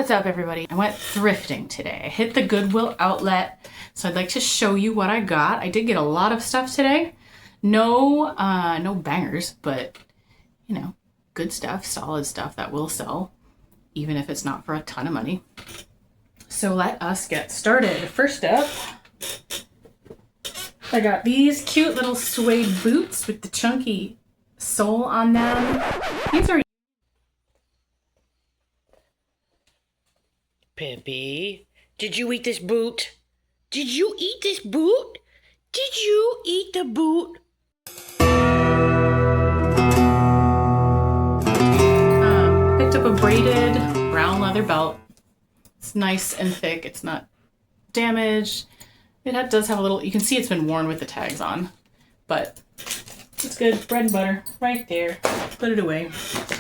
What's up, everybody? I went thrifting today. I hit the Goodwill outlet, so I'd like to show you what I got. I did get a lot of stuff today. No bangers, but you know, good stuff, solid stuff that will sell, even if it's not for a ton of money. So let us get started. First up, I got these cute little suede boots with the chunky sole on them. These are Pimpy, did you eat this boot? Did you eat this boot? Did you eat the boot? Picked up a braided brown leather belt. It's nice and thick. It's not damaged. It does have a little, you can see it's been worn with the tags on, but it's good. Bread and butter right there. Put it away.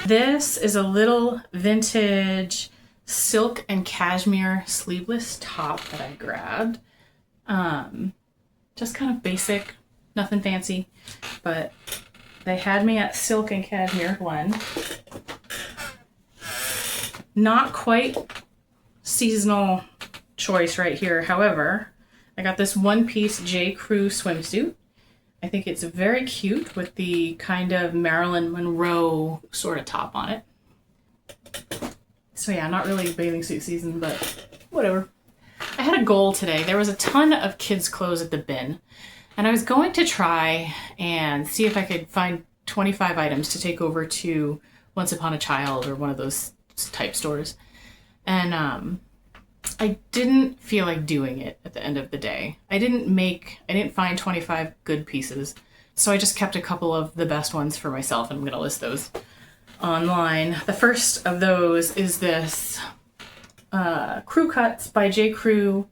This is a little vintage silk and cashmere sleeveless top that I grabbed. Just kind of basic, nothing fancy, but they had me at silk and cashmere blend. Not quite seasonal choice right here. However, I got this one-piece J. Crew swimsuit. I think it's very cute with the kind of Marilyn Monroe sort of top on it. So yeah, not really bathing suit season, but whatever. I had a goal today. There was a ton of kids' clothes at the bin, and I was going to try and see if I could find 25 items to take over to Once Upon a Child or one of those type stores. And I didn't feel like doing it at the end of the day. I didn't find 25 good pieces, so I just kept a couple of the best ones for myself, and I'm going to list those online. The first of those is this Crew Cuts by J. Crew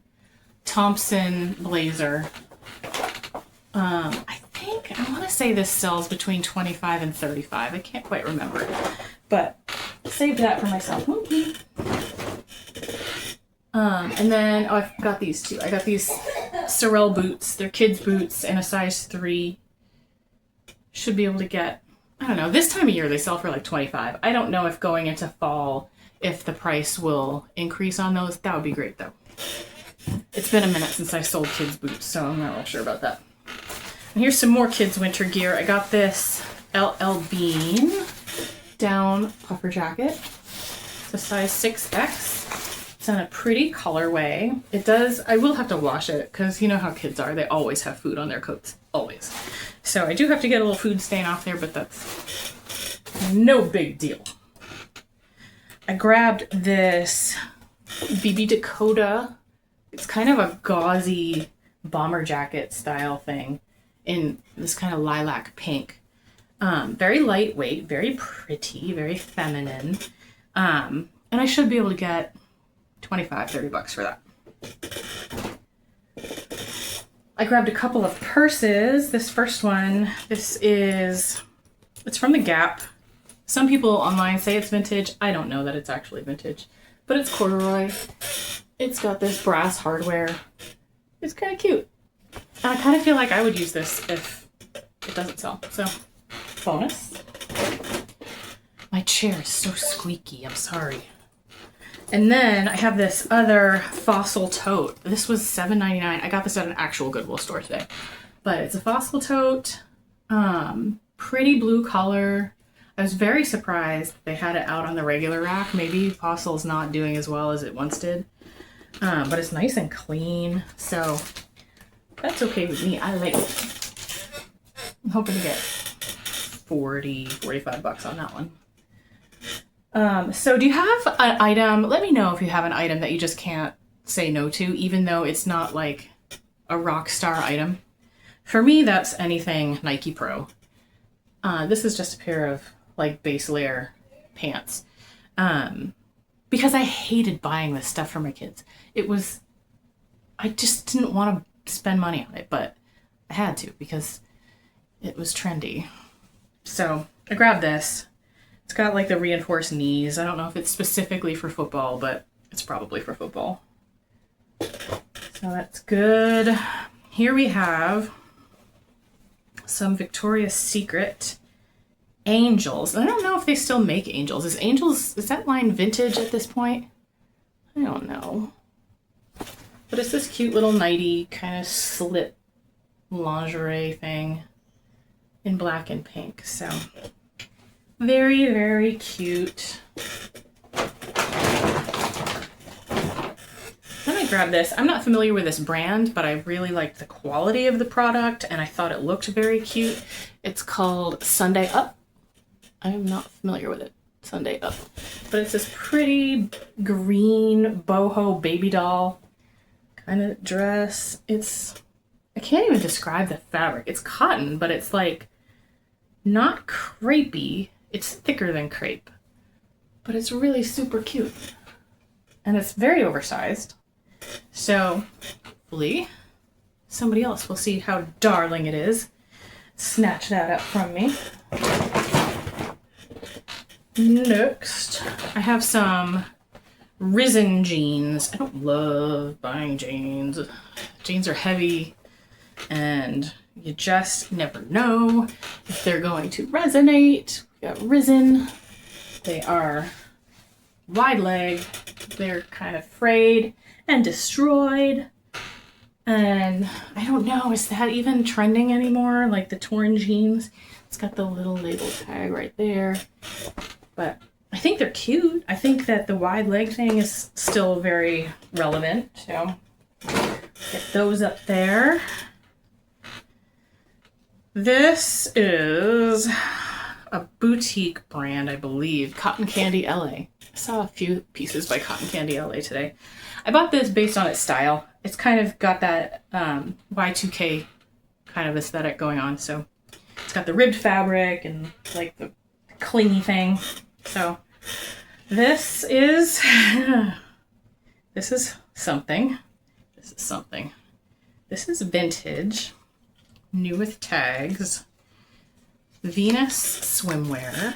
Thompson blazer. I want to say this sells between 25 and 35. I can't quite remember, but saved that for myself. Okay. And then, I've got these two. I got these Sorel boots. They're kids' boots in a size 3. Should be able to get, I don't know, this time of year they sell for like 25. I don't know if going into fall, if the price will increase on those. That would be great though. It's been a minute since I sold kids' boots, so I'm not real sure about that. And here's some more kids' winter gear. I got this LL Bean down puffer jacket. It's a size 6X. It's in a pretty colorway. I will have to wash it because you know how kids are. They always have food on their coats. Always. So I do have to get a little food stain off there, but that's no big deal. I grabbed this BB Dakota. It's kind of a gauzy bomber jacket style thing in this kind of lilac pink. Very lightweight, very pretty, very feminine. And I should be able to get 25, 30 bucks for that. I grabbed a couple of purses. This first one, it's from the Gap. Some people online say it's vintage. I don't know that it's actually vintage, but it's corduroy. It's got this brass hardware. It's kind of cute. And I kind of feel like I would use this if it doesn't sell. So, bonus. My chair is so squeaky. I'm sorry. And then I have this other Fossil tote. This was $7.99. I got this at an actual Goodwill store today. But it's a Fossil tote. Pretty blue color. I was very surprised they had it out on the regular rack. Maybe Fossil's not doing as well as it once did. But it's nice and clean. So that's okay with me. I like it. I'm hoping to get 40, 45 bucks on that one. So do you have an item, let me know if you have an item that you just can't say no to, even though it's not like a rock star item. For me, that's anything Nike Pro. This is just a pair of like base layer pants. Because I hated buying this stuff for my kids. I just didn't want to spend money on it, but I had to because it was trendy. So I grabbed this. It's got like the reinforced knees. I don't know if it's specifically for football, but it's probably for football. So that's good. Here we have some Victoria's Secret Angels. I don't know if they still make Angels. Is that line vintage at this point? I don't know. But it's this cute little nighty kind of slip lingerie thing in black and pink. So very, very cute. Then I grabbed this. I'm not familiar with this brand, but I really liked the quality of the product and I thought it looked very cute. It's called Sunday Up. I am not familiar with it. Sunday Up. But it's this pretty green boho baby doll kind of dress. I can't even describe the fabric. It's cotton, but it's like not crepey. It's thicker than crepe. But it's really super cute. And it's very oversized. So hopefully somebody else will see how darling it is. Snatch that up from me. Next, I have some Risen jeans. I don't love buying jeans. Jeans are heavy and you just never know if they're going to resonate. We got Risen. They are wide leg. They're kind of frayed and destroyed. And I don't know, is that even trending anymore? Like the torn jeans? It's got the little label tag right there. But I think they're cute. I think that the wide leg thing is still very relevant. So get those up there. This is a boutique brand, I believe. Cotton Candy LA. I saw a few pieces by Cotton Candy LA today. I bought this based on its style. It's kind of got that Y2K kind of aesthetic going on. So it's got the ribbed fabric and like the clingy thing. So this is something. This is something. This is vintage, new with tags, Venus swimwear.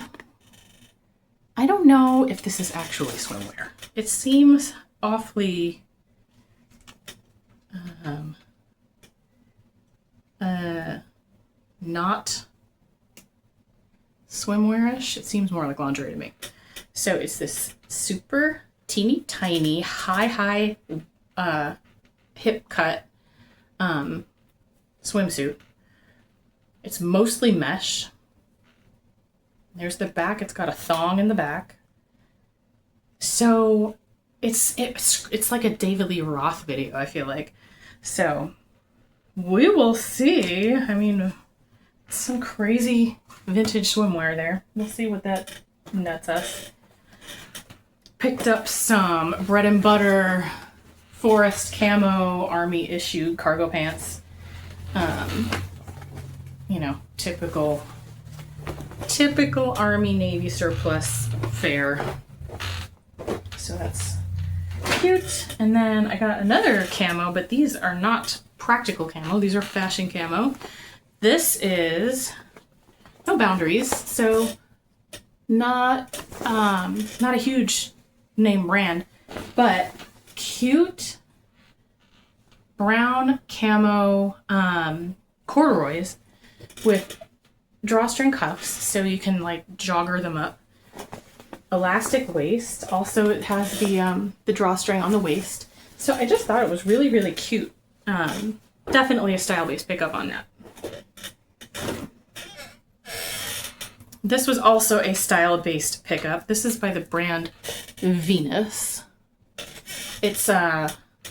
I don't know if this is actually swimwear. It seems awfully not swimwear-ish. It seems more like lingerie to me. So it's this super teeny tiny high hip cut swimsuit. It's mostly mesh. There's the back. It's got a thong in the back. So it's like a David Lee Roth video, I feel like. So we will see. I mean, some crazy vintage swimwear there. We'll see what that nets us. Picked up some bread and butter forest camo army issue cargo pants. You know, typical Army Navy surplus fare. So that's cute. And then I got another camo, but these are not practical camo. These are fashion camo. This is no boundaries, so not a huge name brand, but cute brown camo corduroys with drawstring cuffs, so you can like jogger them up. Elastic waist. Also, it has the drawstring on the waist. So I just thought it was really, really cute. Definitely a style-based pickup on that. This was also a style-based pickup. This is by the brand Venus. It's I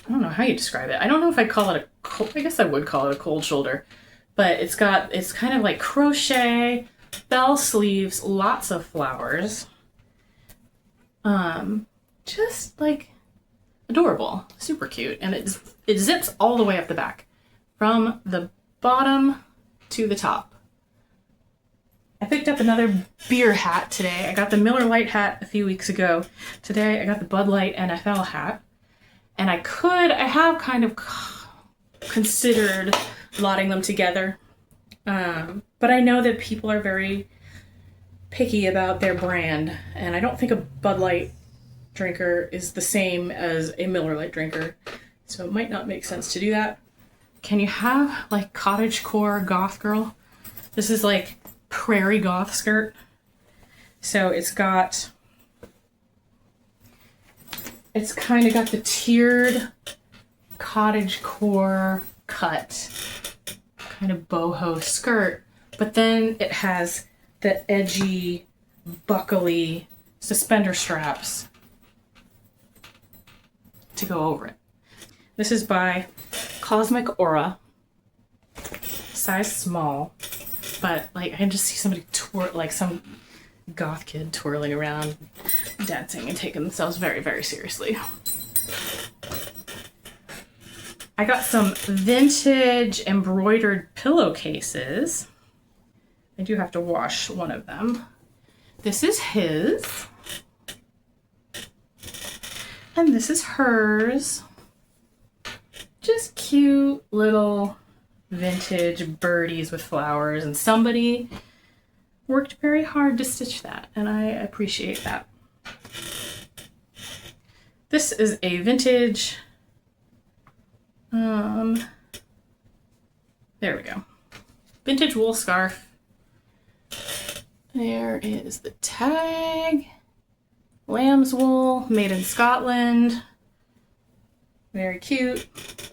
don't know how you describe it. I don't know if I'd call it I guess I would call it a cold shoulder. But it's kind of like crochet, bell sleeves, lots of flowers. Just like adorable, super cute. And it zips all the way up the back from the bottom to the top. I picked up another beer hat today. I got the Miller Lite hat a few weeks ago. Today I got the Bud Light NFL hat. And I have kind of considered lotting them together. But I know that people are very picky about their brand. And I don't think a Bud Light drinker is the same as a Miller Lite drinker. So it might not make sense to do that. Can you have like cottagecore goth girl? This is like prairie goth skirt. So it's got It's kind of got the tiered cottage core cut, kind of boho skirt, but then it has the edgy, buckly suspender straps to go over it. This is by Cosmic Aura, size small, but like I can just see somebody like some goth kid twirling around, dancing and taking themselves very, very seriously. I got some vintage embroidered pillowcases. I do have to wash one of them. This is his. And this is hers. Just cute little vintage birdies with flowers, and somebody worked very hard to stitch that, and I appreciate that. This is a vintage, there we go, vintage wool scarf. There is the tag. Lamb's wool, made in Scotland. Very cute.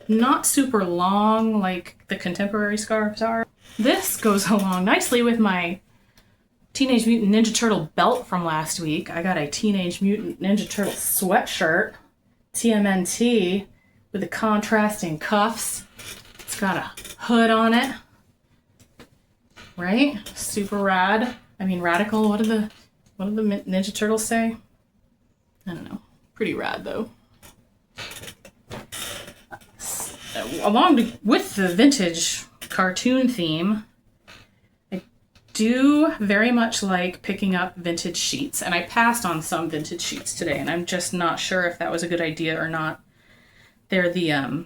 Not super long like the contemporary scarves are. This goes along nicely with my Teenage Mutant Ninja Turtle belt from last week. I got a Teenage Mutant Ninja Turtle sweatshirt, TMNT, with the contrasting cuffs. It's got a hood on it. Right? Super rad. I mean, radical. What do the Ninja Turtles say? I don't know. Pretty rad, though. Along with the vintage cartoon theme, I do very much like picking up vintage sheets, and I passed on some vintage sheets today, and I'm just not sure if that was a good idea or not. They're the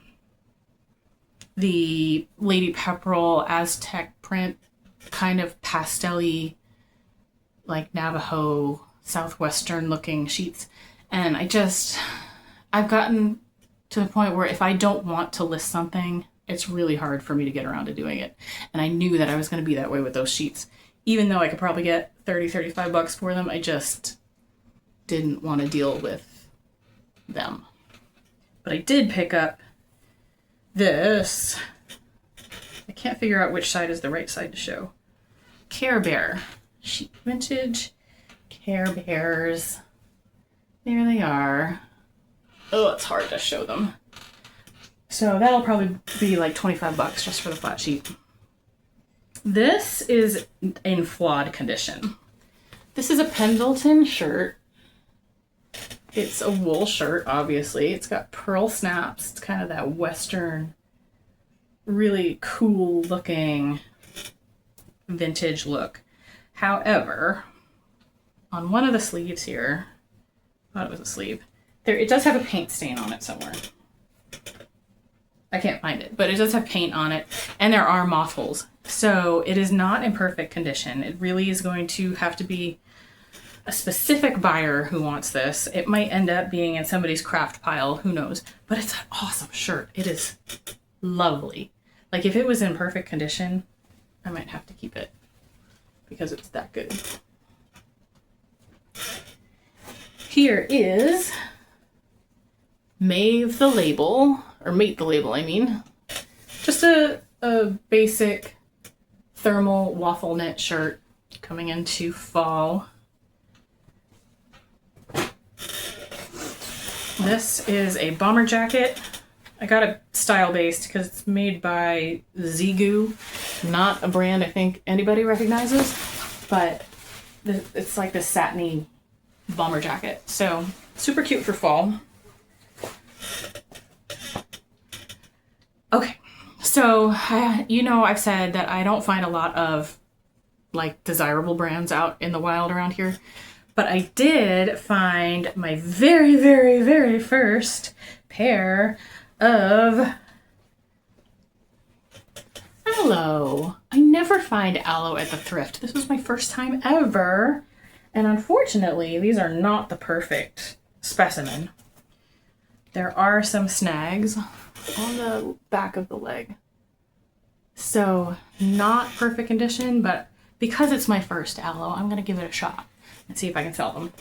Lady Pepperell Aztec print, kind of pastel-y, like Navajo, southwestern looking sheets. And I've gotten to the point where if I don't want to list something, it's really hard for me to get around to doing it. And I knew that I was going to be that way with those sheets. Even though I could probably get $30-35 for them, I just didn't want to deal with them. But I did pick up this. I can't figure out which side is the right side to show. Care Bear sheet, vintage Care Bears. There they are. Oh, it's hard to show them. So that'll probably be like $25 just for the flat sheet. This is in flawed condition. This is a Pendleton shirt. It's a wool shirt, obviously. It's got pearl snaps. It's kind of that Western, really cool looking vintage look. However, on one of the sleeves here, I thought it was a sleeve, it does have a paint stain on it somewhere. I can't find it, but it does have paint on it, and there are moth holes. So it is not in perfect condition. It really is going to have to be a specific buyer who wants this. It might end up being in somebody's craft pile, who knows. But it's an awesome shirt. It is lovely. Like if it was in perfect condition, I might have to keep it because it's that good. Here is Mate the Label, I mean. Just a basic thermal waffle knit shirt coming into fall. This is a bomber jacket. I got it style based because it's made by Zigu, not a brand I think anybody recognizes, but it's like this satiny bomber jacket. So super cute for fall. Okay, so I've said that I don't find a lot of like desirable brands out in the wild around here. But I did find my very, very, very first pair of aloe. I never find aloe at the thrift. This was my first time ever. And unfortunately, these are not the perfect specimen. There are some snags on the back of the leg. So not perfect condition, but because it's my first aloe, I'm going to give it a shot and see if I can sell them.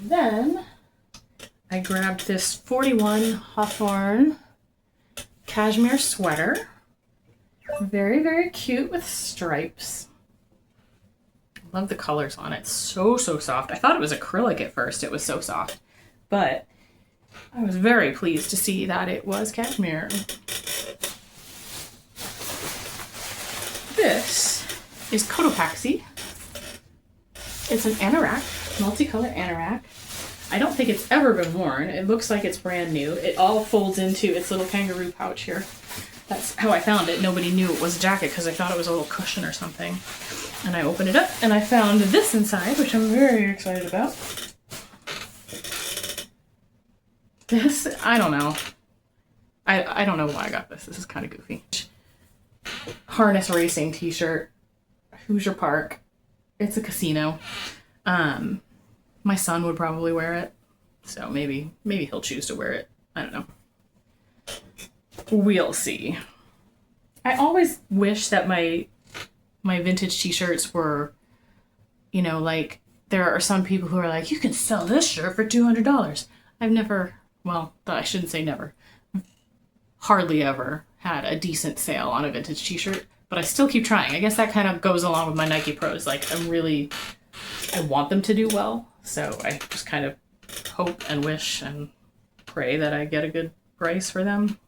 then I grabbed this 41 Hawthorne cashmere sweater. Very, very cute with stripes. Love the colors on it. So, so soft. I thought it was acrylic at first. It was so soft. But I was very pleased to see that it was cashmere. This is Cotopaxi. It's an anorak, multicolored anorak. I don't think it's ever been worn. It looks like it's brand new. It all folds into its little kangaroo pouch here. That's how I found it. Nobody knew it was a jacket because I thought it was a little cushion or something. And I opened it up and I found this inside, which I'm very excited about. This, I don't know. I don't know why I got this. This is kind of goofy. Harness racing t-shirt. Hoosier Park. It's a casino. My son would probably wear it. So maybe he'll choose to wear it. I don't know. We'll see. I always wish that my vintage t-shirts were, you know, like, there are some people who are like, you can sell this shirt for $200. I've never, well, I shouldn't say never, hardly ever had a decent sale on a vintage t-shirt, but I still keep trying. I guess that kind of goes along with my Nike Pros. Like, I want them to do well, so I just kind of hope and wish and pray that I get a good price for them.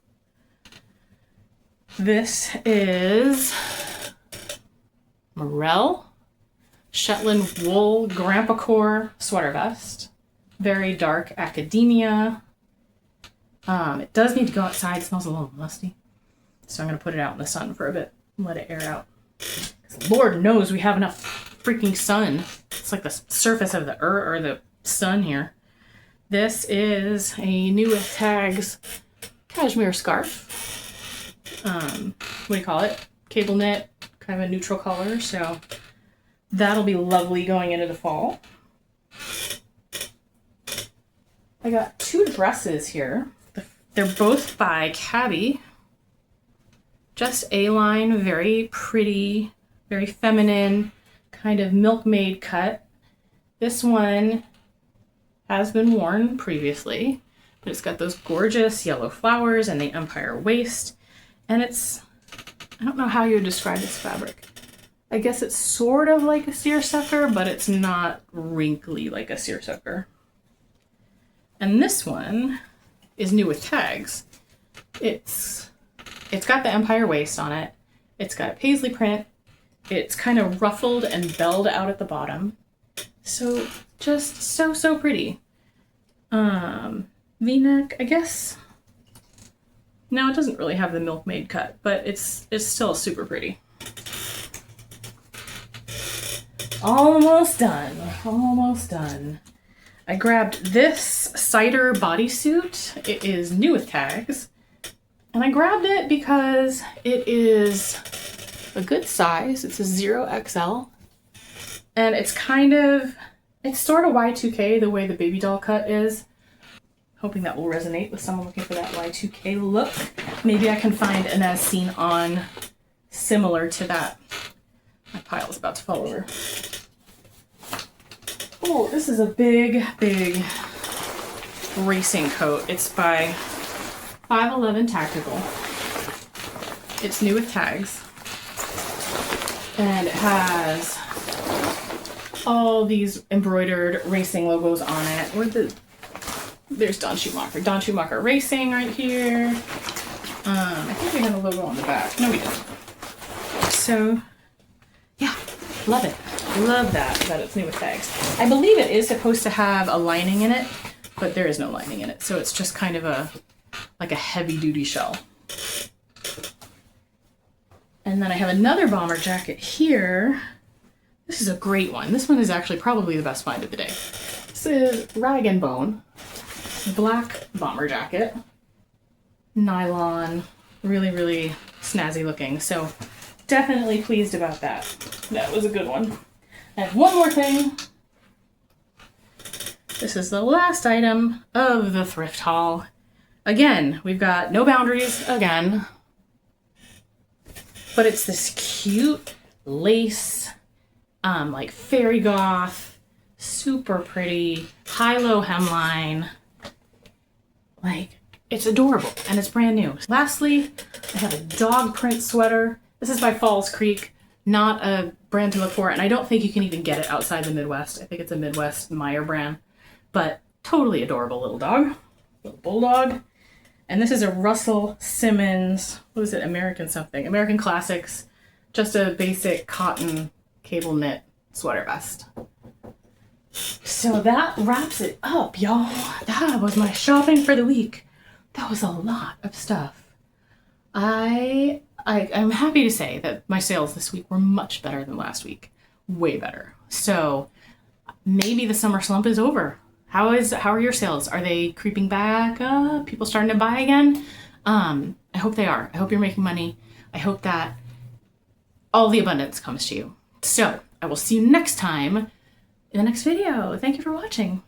This is Morel Shetland wool Grandpa Core sweater vest. Very dark academia. It does need to go outside. It smells a little musty. So I'm going to put it out in the sun for a bit and let it air out. Lord knows we have enough freaking sun. It's like the surface of the earth or the sun here. This is a new with tags cashmere scarf. What do you call it? Cable knit, kind of a neutral color. So that'll be lovely going into the fall. I got two dresses here. They're both by Cabby. Just A-line, very pretty, very feminine, kind of Milkmaid cut. This one has been worn previously, but it's got those gorgeous yellow flowers and the empire waist. And it's, I don't know how you would describe this fabric. I guess it's sort of like a seersucker, but it's not wrinkly like a seersucker. And this one is new with tags. It's got the empire waist on it. It's got a paisley print. It's kind of ruffled and belled out at the bottom. So just so pretty. V-neck, I guess. No, it doesn't really have the Milkmaid cut, but it's still super pretty. Almost done. Almost done. I grabbed this cider bodysuit. It is new with tags. And I grabbed it because it is a good size. It's a 0XL. And it's sort of Y2K the way the baby doll cut is. Hoping that will resonate with someone looking for that Y2K look. Maybe I can find an as seen on similar to that. My pile is about to fall over. Oh, this is a big racing coat. It's by 511 Tactical. It's new with tags. And it has all these embroidered racing logos on it. There's Don Schumacher. Don Schumacher Racing right here. I think we have a logo on the back. No, we don't. So, yeah, love it. Love that it's new with tags. I believe it is supposed to have a lining in it, but there is no lining in it. So it's just kind of like a heavy duty shell. And then I have another bomber jacket here. This is a great one. This one is actually probably the best find of the day. This is Rag and Bone. Black bomber jacket. Nylon. Really snazzy looking. So definitely pleased about that. That was a good one. I have one more thing. This is the last item of the thrift haul. Again, we've got no boundaries again. But it's this cute lace, like fairy goth, Super pretty, high-low hemline. Like, it's adorable and it's brand new. Lastly, I have a dog print sweater. This is by Falls Creek, not a brand to look for, and I don't think you can even get it outside the Midwest. I think it's a Midwest Meyer brand, but totally adorable little dog, little bulldog. And this is a Russell Simmons, what is it, American something, American Classics, just a basic cotton cable knit sweater vest. So that wraps it up, y'all. That was my shopping for the week. That was a lot of stuff. I'm happy to say that my sales this week were much better than last week. Way better. So maybe the summer slump is over. How are your sales? Are they creeping back up? People starting to buy again? I hope they are. I hope you're making money. I hope that all the abundance comes to you. So I will see you next time in the next video. Thank you for watching.